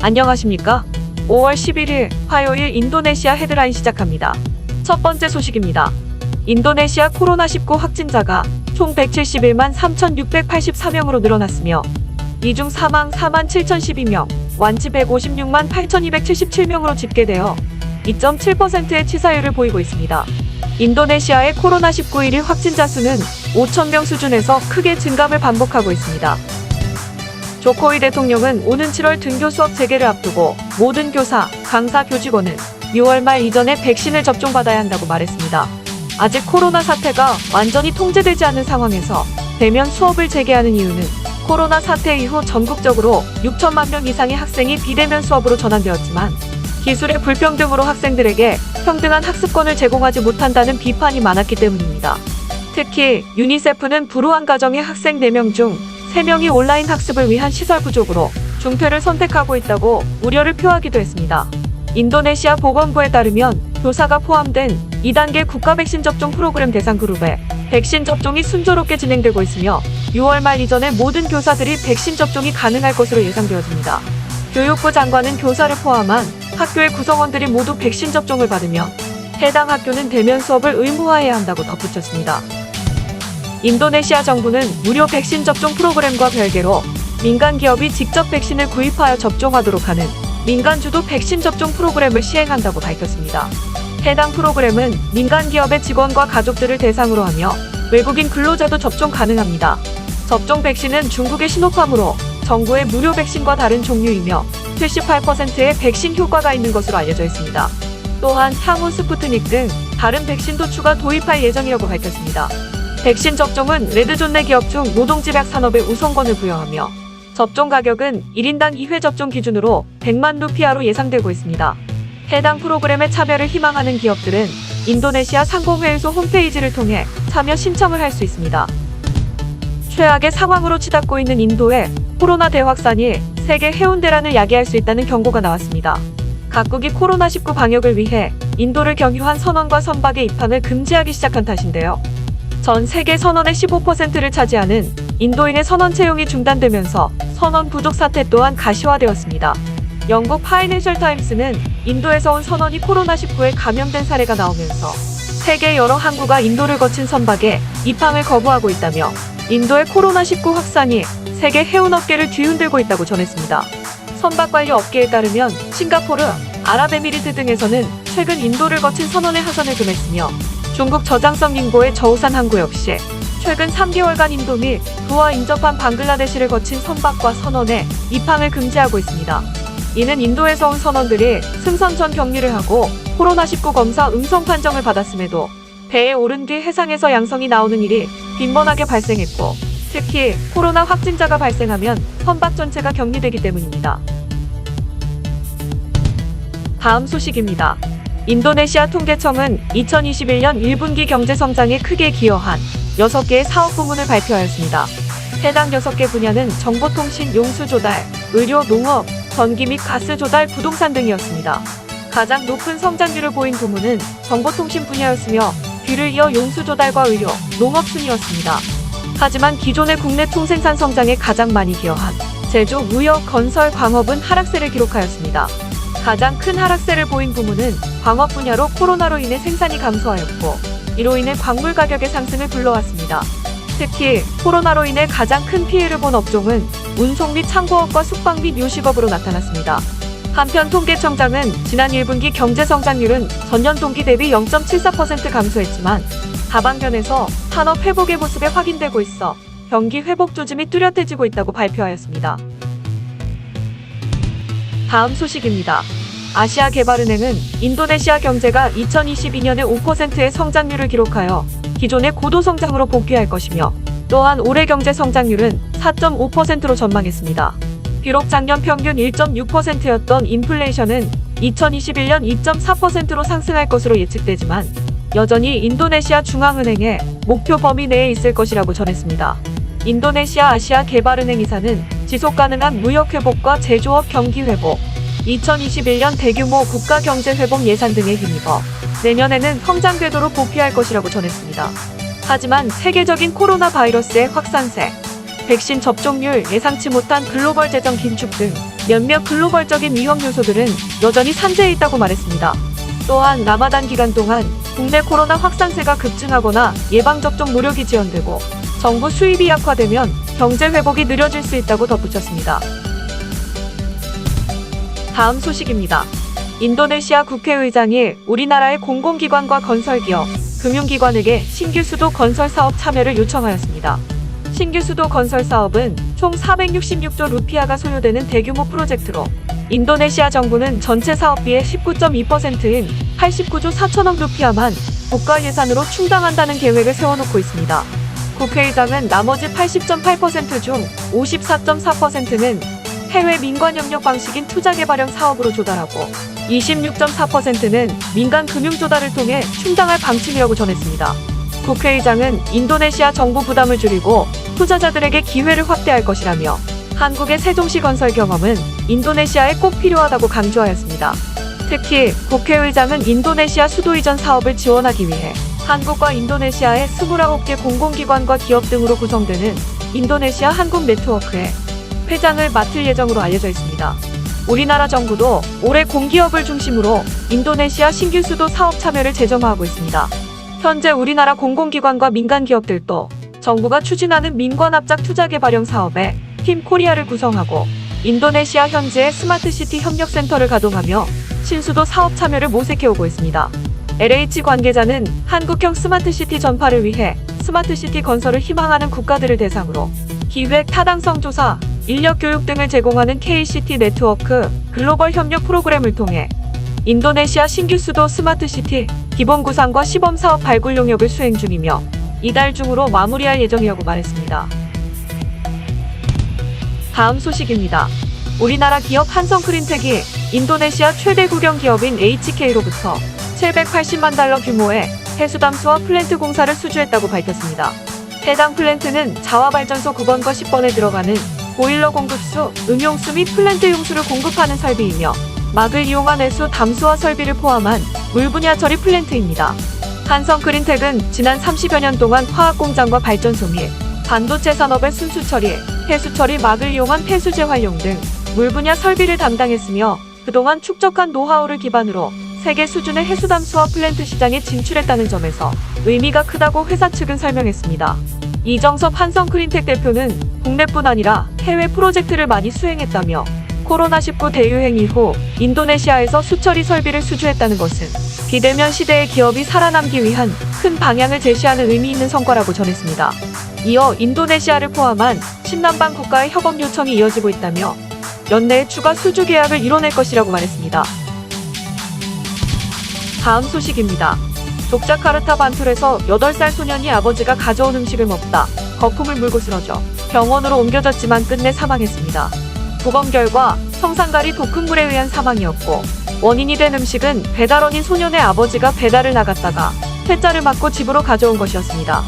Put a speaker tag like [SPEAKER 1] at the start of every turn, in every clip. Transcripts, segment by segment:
[SPEAKER 1] 안녕하십니까? 5월 11일 화요일 인도네시아 헤드라인 시작합니다. 첫 번째 소식입니다. 인도네시아 코로나19 확진자가 총 171만 3,684명으로 늘어났으며 이 중 사망 4만 7,012명, 완치 156만 8,277명으로 집계되어 2.7%의 치사율을 보이고 있습니다. 인도네시아의 코로나19 1일 확진자 수는 5,000명 수준에서 크게 증감을 반복하고 있습니다. 조코위 대통령은 오는 7월 등교 수업 재개를 앞두고 모든 교사, 강사, 교직원은 6월 말 이전에 백신을 접종받아야 한다고 말했습니다. 아직 코로나 사태가 완전히 통제되지 않은 상황에서 대면 수업을 재개하는 이유는 코로나 사태 이후 전국적으로 6천만 명 이상의 학생이 비대면 수업으로 전환되었지만 기술의 불평등으로 학생들에게 평등한 학습권을 제공하지 못한다는 비판이 많았기 때문입니다. 특히 유니세프는 불우한 가정의 학생 4명 중 3명이 온라인 학습을 위한 시설 부족으로 중퇴를 선택하고 있다고 우려를 표하기도 했습니다. 인도네시아 보건부에 따르면 교사가 포함된 2단계 국가 백신 접종 프로그램 대상 그룹에 백신 접종이 순조롭게 진행되고 있으며 6월 말 이전에 모든 교사들이 백신 접종이 가능할 것으로 예상되어집니다. 교육부 장관은 교사를 포함한 학교의 구성원들이 모두 백신 접종을 받으며 해당 학교는 대면 수업을 의무화해야 한다고 덧붙였습니다. 인도네시아 정부는 무료 백신 접종 프로그램과 별개로 민간 기업이 직접 백신을 구입하여 접종하도록 하는 민간 주도 백신 접종 프로그램을 시행한다고 밝혔습니다. 해당 프로그램은 민간 기업의 직원과 가족들을 대상으로 하며 외국인 근로자도 접종 가능합니다. 접종 백신은 중국의 시노팜으로 정부의 무료 백신과 다른 종류이며 78%의 백신 효과가 있는 것으로 알려져 있습니다. 또한 향후 스푸트닉 등 다른 백신도 추가 도입할 예정이라고 밝혔습니다. 백신 접종은 레드존 내 기업 중 노동집약 산업에 우선권을 부여하며 접종 가격은 1인당 2회 접종 기준으로 100만 루피아로 예상되고 있습니다. 해당 프로그램에 참여를 희망하는 기업들은 인도네시아 상공회의소 홈페이지를 통해 참여 신청을 할 수 있습니다. 최악의 상황으로 치닫고 있는 인도의 코로나 대확산이 세계 해운대란을 야기할 수 있다는 경고가 나왔습니다. 각국이 코로나19 방역을 위해 인도를 경유한 선원과 선박의 입항을 금지하기 시작한 탓인데요. 전 세계 선원의 15%를 차지하는 인도인의 선원 채용이 중단되면서 선원 부족 사태 또한 가시화되었습니다. 영국 파이낸셜 타임스는 인도에서 온 선원이 코로나19에 감염된 사례가 나오면서 세계 여러 항구가 인도를 거친 선박에 입항을 거부하고 있다며 인도의 코로나19 확산이 세계 해운업계를 뒤흔들고 있다고 전했습니다. 선박관리 업계에 따르면 싱가포르, 아랍에미리트 등에서는 최근 인도를 거친 선원의 하선을 금했으며 중국 저장성 닝보의 저우산 항구 역시 최근 3개월간 인도 및 그와 인접한 방글라데시를 거친 선박과 선원의 입항을 금지하고 있습니다. 이는 인도에서 온 선원들이 승선 전 격리를 하고 코로나19 검사 음성 판정을 받았음에도 배에 오른 뒤 해상에서 양성이 나오는 일이 빈번하게 발생했고 특히 코로나 확진자가 발생하면 선박 전체가 격리되기 때문입니다. 다음 소식입니다. 인도네시아 통계청은 2021년 1분기 경제 성장에 크게 기여한 6개의 사업 부문을 발표하였습니다. 해당 6개 분야는 정보통신, 용수 조달, 의료, 농업, 전기 및 가스 조달, 부동산 등이었습니다. 가장 높은 성장률을 보인 부문은 정보통신 분야였으며 뒤를 이어 용수 조달과 의료, 농업 순이었습니다. 하지만 기존의 국내 총생산 성장에 가장 많이 기여한 제조, 무역, 건설, 광업은 하락세를 기록하였습니다. 가장 큰 하락세를 보인 부문은 광업 분야로 코로나로 인해 생산이 감소하였고 이로 인해 광물 가격의 상승을 불러왔습니다. 특히 코로나로 인해 가장 큰 피해를 본 업종은 운송 및 창고업과 숙박 및 요식업으로 나타났습니다. 한편 통계청장은 지난 1분기 경제 성장률은 전년 동기 대비 0.74% 감소했지만 하반기에서 산업 회복의 모습이 확인되고 있어 경기 회복 조짐이 뚜렷해지고 있다고 발표하였습니다. 다음 소식입니다. 아시아개발은행은 인도네시아 경제가 2022년에 5%의 성장률을 기록하여 기존의 고도 성장으로 복귀할 것이며 또한 올해 경제 성장률은 4.5%로 전망했습니다. 비록 작년 평균 1.6%였던 인플레이션은 2021년 2.4%로 상승할 것으로 예측되지만 여전히 인도네시아 중앙은행의 목표 범위 내에 있을 것이라고 전했습니다. 인도네시아 아시아개발은행 이사는 지속가능한 무역회복과 제조업 경기회복, 2021년 대규모 국가경제회복 예산 등에 힘입어 내년에는 성장 궤도로 복귀할 것이라고 전했습니다. 하지만 세계적인 코로나 바이러스의 확산세, 백신 접종률, 예상치 못한 글로벌 재정 긴축 등 몇몇 글로벌적인 위험 요소들은 여전히 산재해 있다고 말했습니다. 또한 라마단 기간 동안 국내 코로나 확산세가 급증하거나 예방접종 노력이 지연되고 정부 수입이 약화되면 경제 회복이 느려질 수 있다고 덧붙였습니다. 다음 소식입니다. 인도네시아 국회의장이 우리나라의 공공기관과 건설기업, 금융기관에게 신규 수도 건설 사업 참여를 요청하였습니다. 신규 수도 건설 사업은 총 466조 루피아가 소요되는 대규모 프로젝트로 인도네시아 정부는 전체 사업비의 19.2%인 89조 4천억 루피아만 국가 예산으로 충당한다는 계획을 세워놓고 있습니다. 국회의장은 나머지 80.8% 중 54.4%는 해외 민관협력 방식인 투자개발형 사업으로 조달하고 26.4%는 민간 금융조달을 통해 충당할 방침이라고 전했습니다. 국회의장은 인도네시아 정부 부담을 줄이고 투자자들에게 기회를 확대할 것이라며 한국의 세종시 건설 경험은 인도네시아에 꼭 필요하다고 강조하였습니다. 특히 국회의장은 인도네시아 수도 이전 사업을 지원하기 위해 한국과 인도네시아의 29개 공공기관과 기업 등으로 구성되는 인도네시아 한국 네트워크의 회장을 맡을 예정으로 알려져 있습니다. 우리나라 정부도 올해 공기업을 중심으로 인도네시아 신규 수도 사업 참여를 재점화하고 있습니다. 현재 우리나라 공공기관과 민간기업들도 정부가 추진하는 민관합작 투자개발형 사업에 팀 코리아를 구성하고 인도네시아 현지의 스마트시티 협력센터를 가동하며 신수도 사업 참여를 모색해오고 있습니다. LH 관계자는 한국형 스마트시티 전파를 위해 스마트시티 건설을 희망하는 국가들을 대상으로 기획 타당성 조사, 인력 교육 등을 제공하는 KCT 네트워크 글로벌 협력 프로그램을 통해 인도네시아 신규 수도 스마트시티 기본 구상과 시범 사업 발굴 용역을 수행 중이며 이달 중으로 마무리할 예정이라고 말했습니다. 다음 소식입니다. 우리나라 기업 한성크린텍이 인도네시아 최대 국영 기업인 HK로부터 780만 달러 규모의 해수담수와 플랜트 공사를 수주했다고 밝혔습니다. 해당 플랜트는 자화발전소 9번과 10번에 들어가는 보일러 공급수, 음용수 및 플랜트 용수를 공급하는 설비이며 막을 이용한 해수 담수화 설비를 포함한 물 분야 처리 플랜트입니다. 한성크린텍은 지난 30여 년 동안 화학공장과 발전소 및 반도체 산업의 순수 처리, 해수 처리 막을 이용한 폐수재 활용 등 물 분야 설비를 담당했으며 그동안 축적한 노하우를 기반으로 세계 수준의 해수 담수화 플랜트 시장에 진출했다는 점에서 의미가 크다고 회사 측은 설명했습니다. 이정섭 한성크린텍 대표는 국내뿐 아니라 해외 프로젝트를 많이 수행했다며 코로나19 대유행 이후 인도네시아에서 수처리 설비를 수주했다는 것은 비대면 시대의 기업이 살아남기 위한 큰 방향을 제시하는 의미 있는 성과라고 전했습니다. 이어 인도네시아를 포함한 신남방 국가의 협업 요청이 이어지고 있다며 연내에 추가 수주 계약을 이뤄낼 것이라고 말했습니다. 다음 소식입니다. 족자카르타 반툴에서 8살 소년이 아버지가 가져온 음식을 먹다 거품을 물고 쓰러져 병원으로 옮겨졌지만 끝내 사망했습니다. 부검 결과 성상가리 독극물에 의한 사망이었고 원인이 된 음식은 배달원인 소년의 아버지가 배달을 나갔다가 퇴짜를 맞고 집으로 가져온 것이었습니다.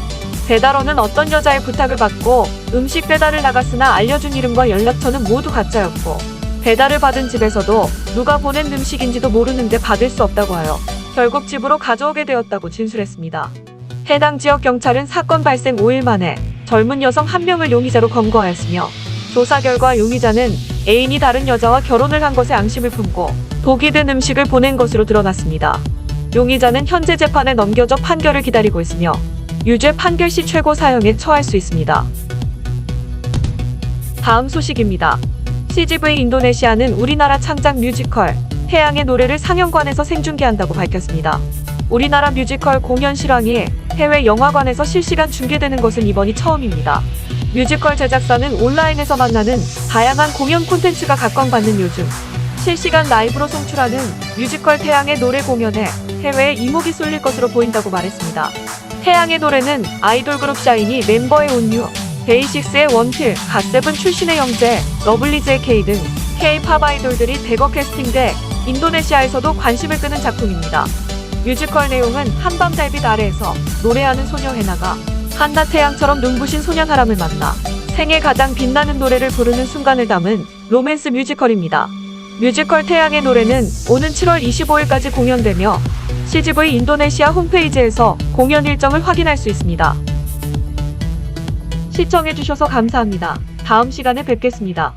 [SPEAKER 1] 배달원은 어떤 여자의 부탁을 받고 음식 배달을 나갔으나 알려준 이름과 연락처는 모두 가짜였고 배달을 받은 집에서도 누가 보낸 음식인지도 모르는데 받을 수 없다고 하여 결국 집으로 가져오게 되었다고 진술했습니다. 해당 지역 경찰은 사건 발생 5일 만에 젊은 여성 1명을 용의자로 검거하였으며 조사 결과 용의자는 애인이 다른 여자와 결혼을 한 것에 앙심을 품고 독이 든 음식을 보낸 것으로 드러났습니다. 용의자는 현재 재판에 넘겨져 판결을 기다리고 있으며 유죄 판결 시 최고 사형에 처할 수 있습니다. 다음 소식입니다. CGV 인도네시아는 우리나라 창작 뮤지컬 태양의 노래를 상영관에서 생중계한다고 밝혔습니다. 우리나라 뮤지컬 공연 실황이 해외 영화관에서 실시간 중계되는 것은 이번이 처음입니다. 뮤지컬 제작사는 온라인에서 만나는 다양한 공연 콘텐츠가 각광받는 요즘 실시간 라이브로 송출하는 뮤지컬 태양의 노래 공연에 해외에 이목이 쏠릴 것으로 보인다고 말했습니다. 태양의 노래는 아이돌 그룹 샤이니 멤버의 온유, 데이식스의 원필, 갓세븐 출신의 영재, 러블리즈의 K 등 K-팝 아이돌들이 대거 캐스팅돼 인도네시아에서도 관심을 끄는 작품입니다. 뮤지컬 내용은 한밤 달빛 아래에서 노래하는 소녀 해나가 한낮 태양처럼 눈부신 소년하람을 만나 생애 가장 빛나는 노래를 부르는 순간을 담은 로맨스 뮤지컬입니다. 뮤지컬 태양의 노래는 오는 7월 25일까지 공연되며 CGV 인도네시아 홈페이지에서 공연 일정을 확인할 수 있습니다. 시청해주셔서 감사합니다. 다음 시간에 뵙겠습니다.